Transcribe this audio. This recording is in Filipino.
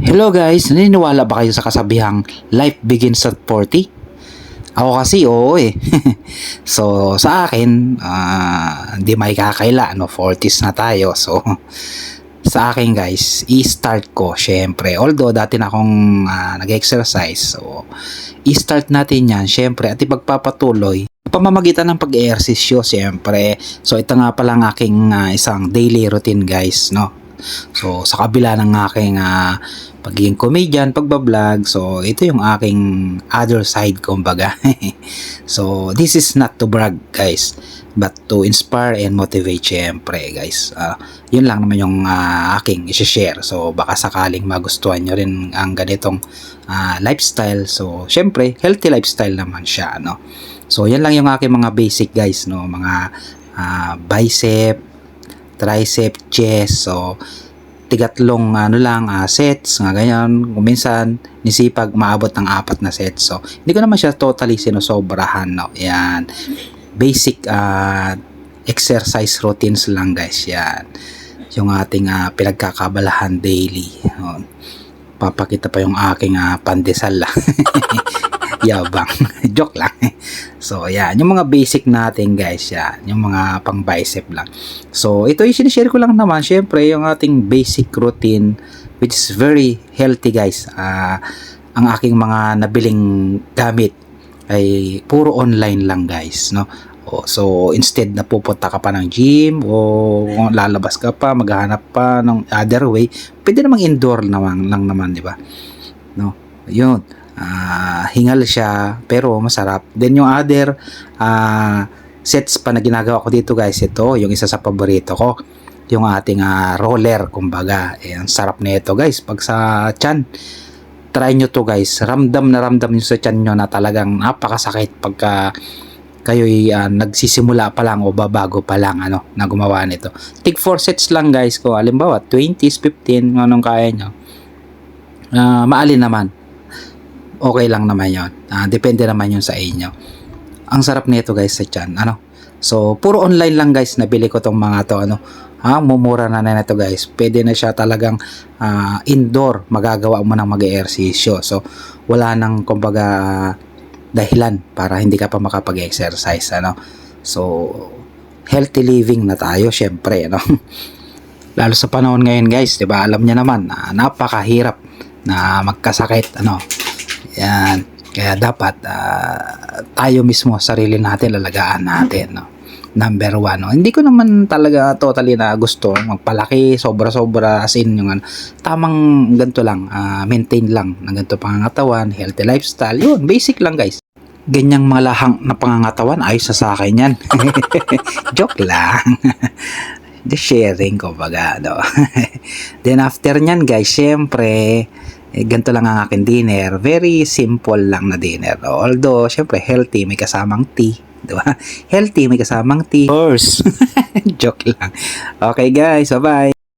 Hello guys, naniniwala ba kayo sa kasabihang life begins at 40? Ako kasi oo eh. So sa akin, hindi may kakaila, 40s na tayo. So sa akin guys, i-start ko syempre. Although dati na akong nag-exercise. So i-start natin yan syempre at ipagpapatuloy pamamagitan ng pag-ehersisyo syempre. So ito nga pala ang aking isang daily routine guys, no? So sa kabila ng aking pagiging comedian, pagbablog, so ito yung aking other side kumbaga. So this is not to brag guys, but to inspire and motivate syempre guys. Yun lang naman yung aking i-share. So baka sakaling magustuhan nyo rin ang ganitong lifestyle. So syempre healthy lifestyle naman siya, no? So yan lang yung aking mga basic guys, no? Mga bicep, tricep, chest. So tigatlong sets nga ganyan. Kung minsan nisipag maabot ng 4 na sets. So hindi ko naman siya totally sinosobrahan, no. Yan. Basic exercise routines lang guys. Yan. Yung ating pinagkakabalahan daily. Papakita pa yung aking pandesal. Yabang. Joke lang. So, yan. Yung mga basic natin, guys. Yan. Yung mga pang bicep lang. So, ito yung sinishare ko lang naman. Syempre, yung ating basic routine which is very healthy, guys. Ang aking mga nabiling gamit ay puro online lang, guys. No? So, instead na pupunta ka pa ng gym o lalabas ka pa, maghahanap pa ng other way, pwede namang indoor naman, lang naman, di ba? No? Yun. Hingal siya pero masarap. Then yung other sets pa na ginagawa ko dito guys, ito yung isa sa paborito ko, yung ating roller kumbaga. Ang sarap nito guys pag sa tiyan. Try nyo to guys, ramdam na ramdam nyo sa tiyan nyo na talagang napakasakit pagka kayo'y nagsisimula pa lang o babago pa lang na gumawa nito. Tig 4 sets lang guys ko, halimbawa 20s, 15, anong kaya nyo. Maalin naman, okay lang naman yun. Depende naman yun sa inyo. Ang sarap nito guys sa tiyan. So, puro online lang guys. Nabili ko tong mga to. Mumura na nito guys. Pwede na siya talagang indoor. Magagawa mo ng mag-ehersisyo. So, wala nang kumbaga dahilan para hindi ka pa makapag-exercise. So, healthy living na tayo syempre. Lalo sa panahon ngayon guys. Diba? Alam niya naman, napakahirap na magkasakit. Yan. Kaya dapat tayo mismo sarili natin lalagaan natin, no? Number 1, no? Hindi ko naman talaga totally na gusto magpalaki sobra-sobra as in yung tamang ganito lang, maintain lang ng ganito pangangatawan, healthy lifestyle. Yun, basic lang guys. Ganyang malahang na pangangatawan ayos sa akin yan. Joke lang. Just sharing ko baga, no? Then after nyan guys, syempre ganito lang ang aking dinner. Very simple lang na dinner. Although, syempre, healthy. May kasamang tea. Diba? Healthy, may kasamang tea. Of course. Joke lang. Okay guys, bye-bye.